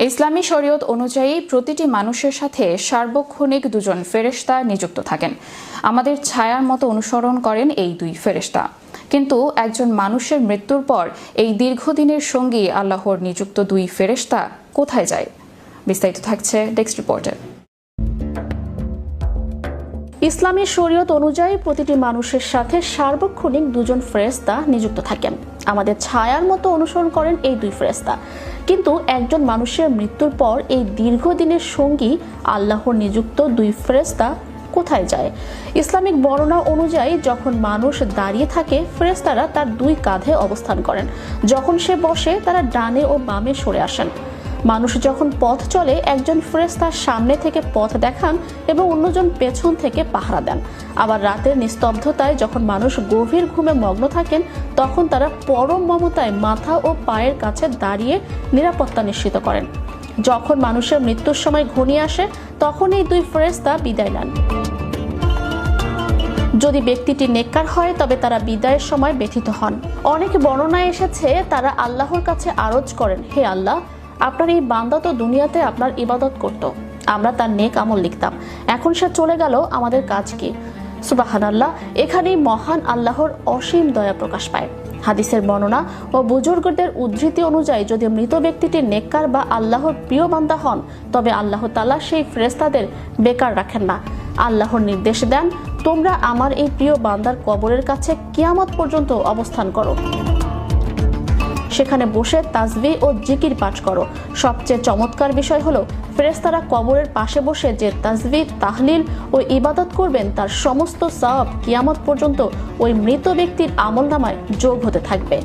ইসলামী শরীয়ত অনুযায়ী প্রতিটি মানুষের সাথে সার্বক্ষণিক দুজন ফেরেশতা নিযুক্ত থাকেন। আমাদের ছায়ার মতো অনুসরণ করেন এই দুই ফেরেশতা। কিন্তু একজন মানুষের মৃত্যুর পর এই দীর্ঘদিনের সঙ্গী আল্লাহর নিযুক্ত দুই ফেরেশতা কোথায় যায়? বিস্তারিত থাকছে ডেস্ক রিপোর্টে। ইসলামী শরীয়ত অনুযায়ী প্রতিটি মানুষের সাথে সার্বক্ষণিক দুজন ফেরেশতা নিযুক্ত থাকেন। আমাদের ছায়ার মতো অনুসরণ করেন এই দুই ফেরেশতা। কিন্তু একজন মানুষের মৃত্যুর পর এই দীর্ঘদিনের সঙ্গী আল্লাহর নিযুক্ত দুই ফেরেশতা কোথায় যায়? ইসলামিক বর্ণনা অনুযায়ী যখন মানুষ দাঁড়িয়ে থাকে, ফেরেশতারা তার দুই কাঁধে অবস্থান করেন। যখন সে বসে, তারা ডানে ও বামে সরে আসেন। মানুষ যখন পথ চলে, একজন ফেরেশতা সামনে থেকে পথ দেখান এবং অন্যজন পেছন থেকে পাহারা দেন। আবার রাতের নিস্তব্ধতায় যখন মানুষ গভীর ঘুমে মগ্ন থাকেন, তখন তারা পরম মমতায় মাথা ও পায়ের কাছে দাঁড়িয়ে নিরাপত্তা নিশ্চিত করেন। যখন মানুষের মৃত্যুর সময় ঘনিয়ে আসে, তখন এই দুই ফেরেশতা বিদায় নেন। যদি ব্যক্তিটি নেককার হয়, তবে তারা বিদায়ের সময় ব্যথিত হন। অনেক বর্ণনায় এসেছে তারা আল্লাহর কাছে আরজ করেন, হে আল্লাহ, আপনার এই বান্দা তো দুনিয়াতে আপনার ইবাদত করত, আমরা তার নেক আমল লিখতাম, এখন সে চলে গেল, আমাদের কাজ কি? সুবহানাল্লাহ। এখানেই মহান আল্লাহর অসীম দয়া প্রকাশ পায়। হাদিসের বর্ণনা ও বুজুর্গদের উদ্ধৃতি অনুযায়ী যদি মৃত ব্যক্তিটি নেককার বা আল্লাহর প্রিয় বান্দা হন, তবে আল্লাহ তাআলা সেই ফেরেশতাদের বেকার রাখেন না। আল্লাহর নির্দেশ দেন, তোমরা আমার এই প্রিয় বান্দার কবরের কাছে কিয়ামত পর্যন্ত অবস্থান করো, সেখানে বসে তাসবিহ ও জিকির পাঠ করো। সবচেয়ে চমৎকার বিষয় হলো, ফেরেশতারা কবরের পাশে বসে যে তাসবিহ, তাহলিল ও ইবাদত করবেন, তার সমস্ত সওয়াব কিয়ামত পর্যন্ত ওই মৃত ব্যক্তির আমলনামায় যোগ হতে থাকবে।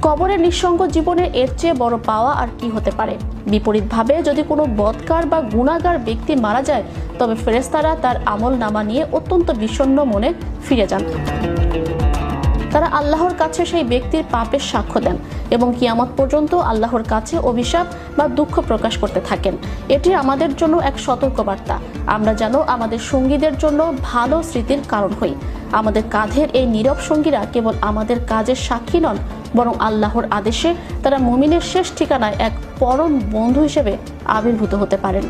কবরের নিঃসঙ্গ জীবনে এর চেয়ে বড় পাওয়া আর কি হতে পারে? বিপরীতভাবে যদি কোনো বদকার বা গুনাহগার ব্যক্তি মারা যায়, তবে ফেরেশতারা তার আমলনামা নিয়ে অত্যন্ত বিষণ্ণ মনে ফিরে যান। তারা আল্লাহর কাছে সেই ব্যক্তির পাপের সাক্ষ্য দেন এবং কিয়ামত পর্যন্ত আল্লাহর কাছে অভিশাপ বা দুঃখ প্রকাশ করতে থাকেন। এটি আমাদের জন্য এক সতর্কবার্তা, আমরা যেন আমাদের সঙ্গীদের জন্য ভালো স্মৃতির কারণ হই। আমাদের কাঁধের এই নীরব সঙ্গীরা কেবল আমাদের কাজের সাক্ষী নন, বরং আল্লাহর আদেশে তারা মুমিনের শেষ ঠিকানায় এক পরম বন্ধু হিসেবে আবির্ভূত হতে পারেন।